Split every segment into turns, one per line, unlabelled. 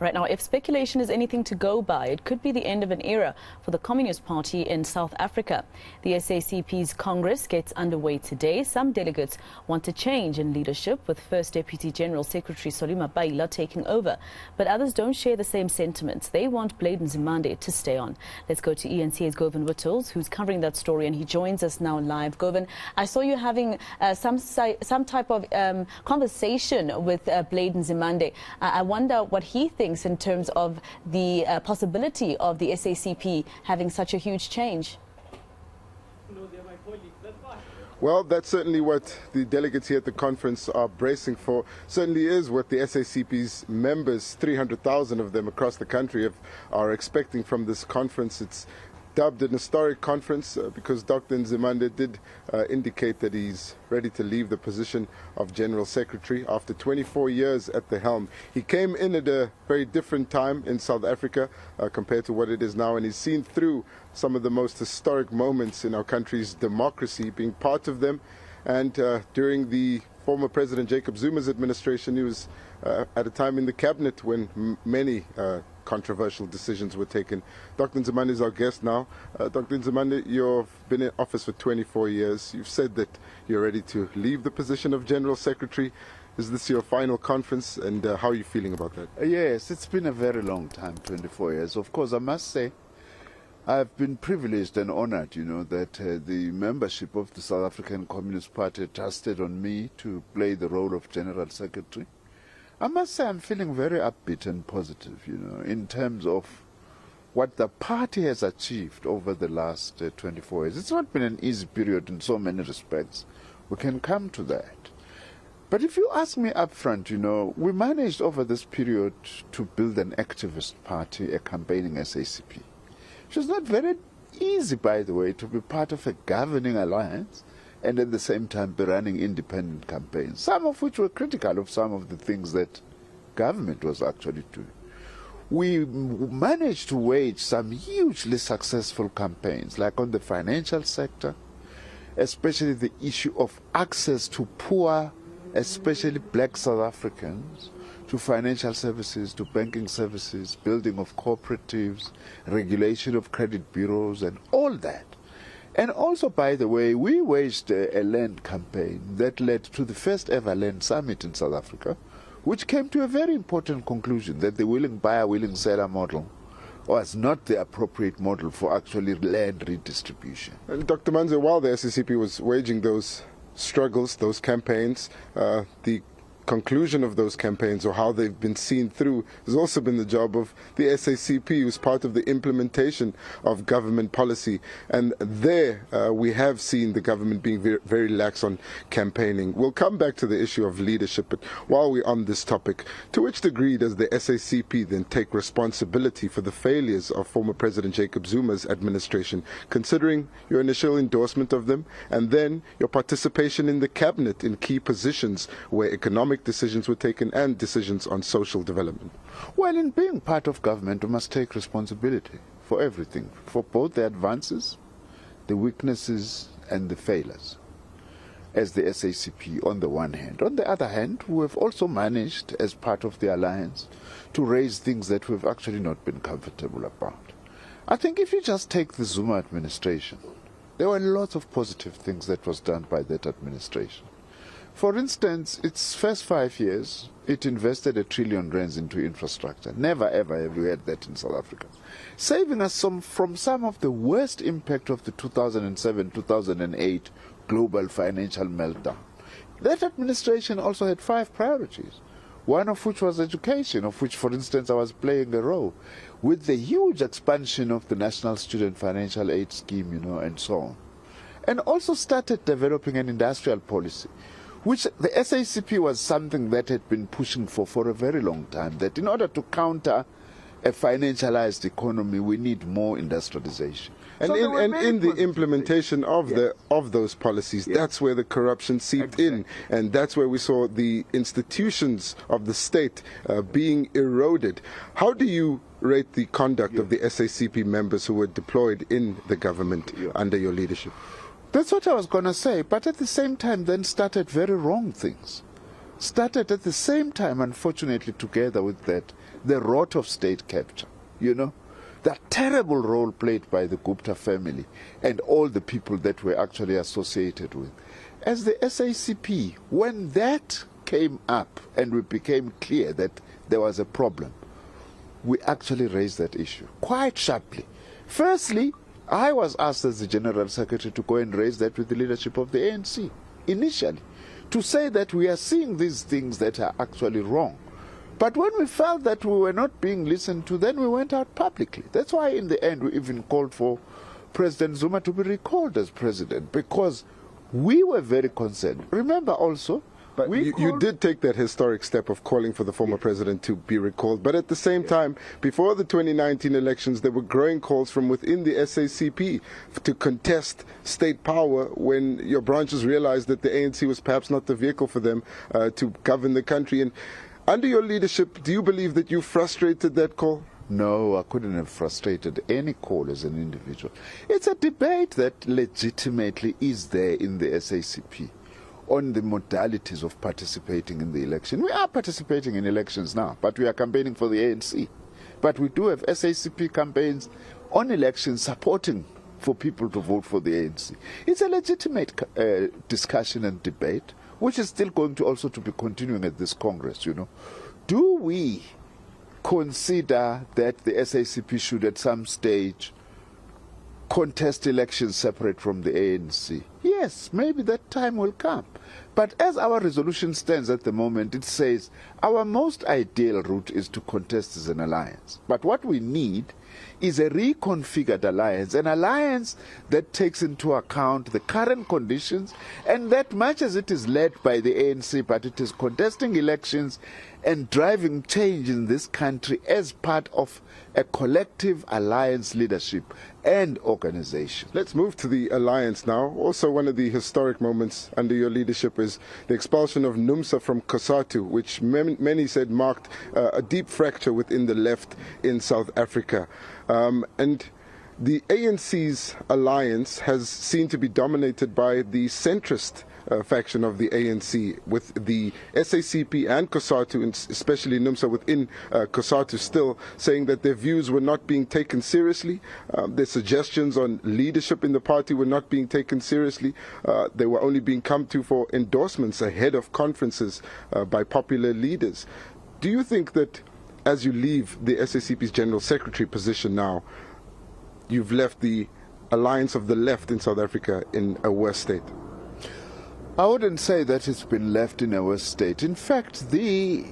Right now, if speculation is anything to go by, it could be the end of an era for the Communist Party in South Africa. The SACP's Congress gets underway today. Some delegates want a change in leadership, with First Deputy General Secretary Solima Baila taking over. But others don't share the same sentiments. They want Nzimande to stay on. Let's go to eNCA's Govan Whittles, who's covering that story, and he joins us now live. Govan, I saw you having some type of conversation with Nzimande. I wonder what he thinks in terms of the possibility of the SACP having such a huge change.
Well, that's certainly what the delegates here at the conference are bracing for. Certainly is what the SACP's members, 300,000 of them across the country, are expecting from this conference. It's dubbed an historic conference because Dr. Nzimande did indicate that he's ready to leave the position of General Secretary after 24 years at the helm. He came in at a very different time in South Africa compared to what it is now, and he's seen through some of the most historic moments in our country's democracy, being part of them. And during the former President Jacob Zuma's administration, he was at a time in the cabinet when many controversial decisions were taken. Dr. Nzimande is our guest now. Dr. Nzimande, you've been in office for 24 years. You've said that you're ready to leave the position of General Secretary. Is this your final conference, and how are you feeling about that?
Yes, it's been a very long time, 24 years. Of course, I must say, I've been privileged and honored, that the membership of the South African Communist Party trusted on me to play the role of General Secretary. I must say I'm feeling very upbeat and positive, in terms of what the party has achieved over the last 24 years. It's not been an easy period in so many respects. We can come to that. But if you ask me up front, we managed over this period to build an activist party, a campaigning SACP. It was not very easy, by the way, to be part of a governing alliance and at the same time be running independent campaigns, some of which were critical of some of the things that government was actually doing. We managed to wage some hugely successful campaigns, like on the financial sector, especially the issue of access to poor, especially black South Africans, to financial services, to banking services, building of cooperatives, regulation of credit bureaus, and all that. And also, by the way, we waged a land campaign that led to the first ever land summit in South Africa, which came to a very important conclusion that the willing buyer, willing seller model was not the appropriate model for actually land redistribution.
And Dr. Manze, while the SACP was waging those struggles, those campaigns, the conclusion of those campaigns, or how they've been seen through, has also been the job of the SACP, who's part of the implementation of government policy. And there we have seen the government being very, very lax on campaigning. We'll come back to the issue of leadership, but while we're on this topic, to which degree does the SACP then take responsibility for the failures of former President Jacob Zuma's administration, considering your initial endorsement of them and then your participation in the cabinet in key positions where economic decisions were taken and decisions on social development?
Well, in being part of government, we must take responsibility for everything, for both the advances, the weaknesses, and the failures, as the SACP on the one hand. On the other hand, we have also managed, as part of the alliance, to raise things that we've actually not been comfortable about. I think if you just take the Zuma administration, there were lots of positive things that was done by that administration. For instance, its first 5 years, it invested R1 trillion into infrastructure. Never ever have we had that in South Africa. Saving us from some of the worst impact of the 2007-2008 global financial meltdown. That administration also had 5 priorities, one of which was education, of which, for instance, I was playing a role, with the huge expansion of the National Student Financial Aid Scheme, and so on. And also started developing an industrial policy, which the SACP was something that had been pushing for a very long time, that in order to counter a financialized economy, we need more industrialization.
And
so
in the implementation of those policies, that's where the corruption seeped in, and that's where we saw the institutions of the state being eroded. How do you rate the conduct of the SACP members who were deployed in the government under your leadership?
That's what I was going to say, but at the same time then started very wrong things. Started at the same time, unfortunately, together with that, the rot of state capture, you know, that terrible role played by the Gupta family and all the people that were actually associated with. As the SACP, when that came up and it became clear that there was a problem, we actually raised that issue quite sharply. Firstly, I was asked as the General Secretary to go and raise that with the leadership of the ANC initially, to say that we are seeing these things that are actually wrong. But when we felt that we were not being listened to, then we went out publicly. That's why in the end we even called for President Zuma to be recalled as president, because we were very concerned. Remember also,
but you did take that historic step of calling for the former president to be recalled. But at the same time, before the 2019 elections, there were growing calls from within the SACP to contest state power when your branches realized that the ANC was perhaps not the vehicle for them to govern the country. And under your leadership, do you believe that you frustrated that call?
No, I couldn't have frustrated any call as an individual. It's a debate that legitimately is there in the SACP on the modalities of participating in the election. We are participating in elections now, but we are campaigning for the ANC. But we do have SACP campaigns on elections supporting for people to vote for the ANC. It's a legitimate discussion and debate, which is still going to also to be continuing at this Congress, you know. Do we consider that the SACP should at some stage contest elections separate from the ANC? Yes, maybe that time will come. But as our resolution stands at the moment, it says our most ideal route is to contest as an alliance. But what we need is a reconfigured alliance, an alliance that takes into account the current conditions, and that much as it is led by the ANC, but it is contesting elections and driving change in this country as part of a collective alliance leadership and organization.
Let's move to the alliance now. Also, one of the historic moments under your leadership is the expulsion of NUMSA from COSATU, which many said marked a deep fracture within the left in South Africa. And the ANC's alliance has seemed to be dominated by the centrist faction of the ANC, with the SACP and COSATU, and especially NUMSA within COSATU, still saying that their views were not being taken seriously. Their suggestions on leadership in the party were not being taken seriously. They were only being come to for endorsements ahead of conferences by popular leaders. Do you think that as you leave the SACP's General Secretary position now, you've left the alliance of the left in South Africa in a worse state?
I wouldn't say that it's been left in a worse state. In fact, the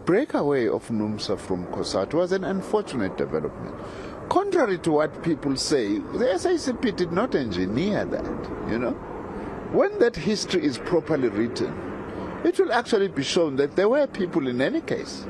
breakaway of NUMSA from COSATU was an unfortunate development. Contrary to what people say, the SACP did not engineer that, you know. When that history is properly written, it will actually be shown that there were people in any case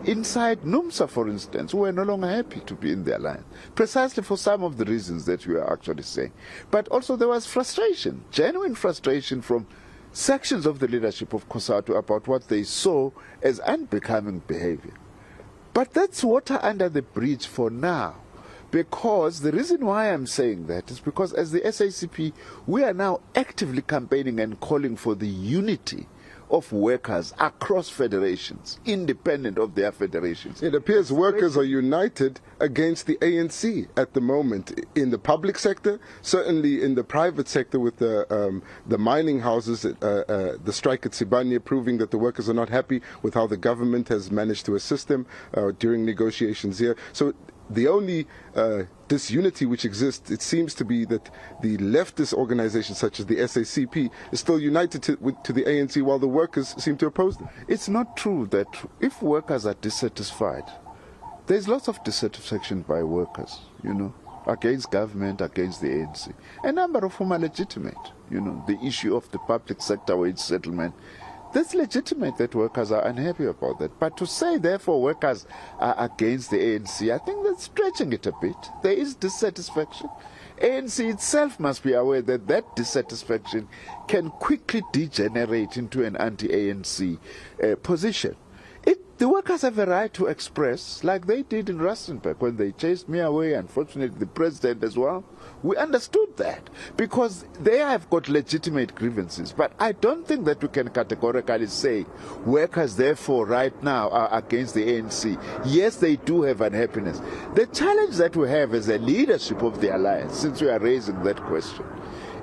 inside NUMSA, for instance, who were no longer happy to be in the alliance, precisely for some of the reasons that you are actually saying. But also there was frustration, genuine frustration from sections of the leadership of COSATU about what they saw as unbecoming behavior. But that's water under the bridge for now, because the reason why I'm saying that is because as the SACP, we are now actively campaigning and calling for the unity of workers across federations, independent of their federations.
It appears workers are united against the ANC at the moment, in the public sector, certainly in the private sector with the mining houses, the strike at Sibanye, proving that the workers are not happy with how the government has managed to assist them during negotiations here. So the only disunity which exists, it seems to be that the leftist organizations such as the SACP is still united to the ANC, while the workers seem to oppose them.
It's not true that if workers are dissatisfied, there's lots of dissatisfaction by workers, you know, against government, against the ANC. A number of whom are legitimate, you know, the issue of the public sector wage settlement. That's legitimate that workers are unhappy about that. But to say, therefore, workers are against the ANC, I think that's stretching it a bit. There is dissatisfaction. ANC itself must be aware that that dissatisfaction can quickly degenerate into an anti-ANC position. The workers have a right to express, like they did in Rustenburg when they chased me away, unfortunately the president as well. We understood that because they have got legitimate grievances. But I don't think that we can categorically say workers therefore right now are against the ANC. Yes, they do have unhappiness. The challenge that we have as a leadership of the alliance, since we are raising that question,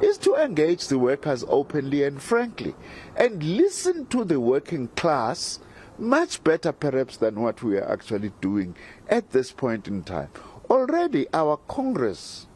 is to engage the workers openly and frankly and listen to the working class much better perhaps than what we are actually doing at this point in time. Already our Congress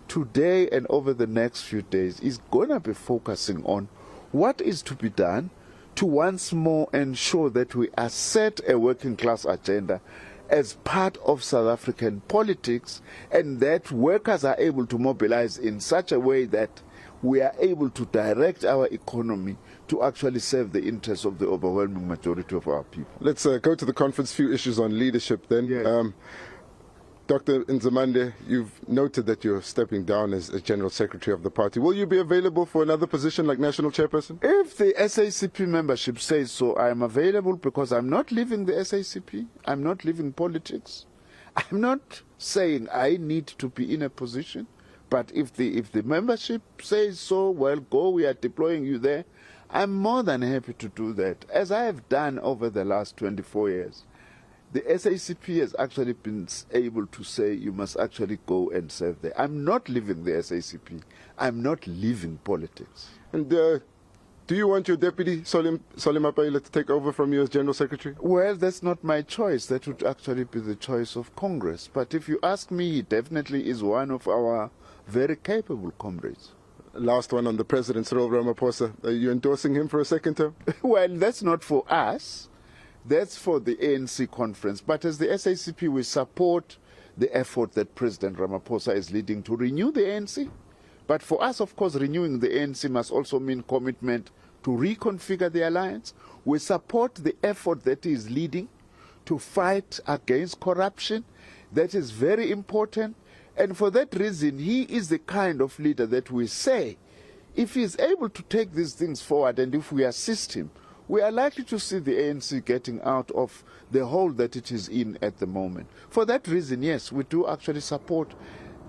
today and over the next few days is going to be focusing on what is to be done to once more ensure that we assert a working class agenda as part of South African politics, and that workers are able to mobilize in such a way that we are able to direct our economy to actually serve the interests of the overwhelming majority of our people.
Let's go to the conference, few issues on leadership then.
Yes.
Dr. Nzimande, you've noted that you're stepping down as General Secretary of the party. Will you be available for another position like National Chairperson?
If the SACP membership says so, I am available because I'm not leaving the SACP. I'm not leaving politics. I'm not saying I need to be in a position. But if the membership says so, well, go, we are deploying you there, I'm more than happy to do that, as I have done over the last 24 years. The SACP has actually been able to say you must actually go and serve there. I'm not leaving the SACP. I'm not leaving politics.
And do you want your deputy, Solly Mapaila, to take over from you as General Secretary?
Well, that's not my choice. That would actually be the choice of Congress. But if you ask me, he definitely is one of our very capable comrades.
Last one on the President, Cyril Ramaphosa. Are you endorsing him for a second term?
Well, that's not for us. That's for the ANC conference. But as the SACP, we support the effort that President Ramaphosa is leading to renew the ANC. But for us, of course, renewing the ANC must also mean commitment to reconfigure the alliance. We support the effort that he is leading to fight against corruption. That is very important. And for that reason, he is the kind of leader that we say, if he is able to take these things forward and if we assist him, we are likely to see the ANC getting out of the hole that it is in at the moment. For that reason, yes, we do actually support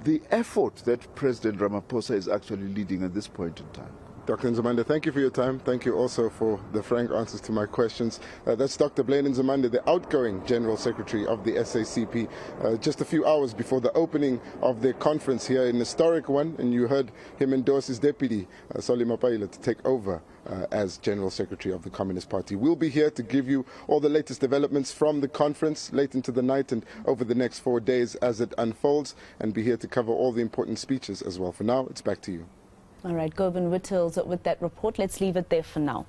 the effort that President Ramaphosa is actually leading at this point in time.
Dr. Nzimande, thank you for your time. Thank you also for the frank answers to my questions. That's Dr. Blaine Nzimande, the outgoing General Secretary of the SACP, just a few hours before the opening of the conference here, an historic one, and you heard him endorse his deputy, Solly Mapaila, to take over as General Secretary of the Communist Party. We'll be here to give you all the latest developments from the conference late into the night and over the next 4 days as it unfolds, and be here to cover all the important speeches as well. For now, it's back to you.
All right, Govan Whittles with that report. Let's leave it there for now.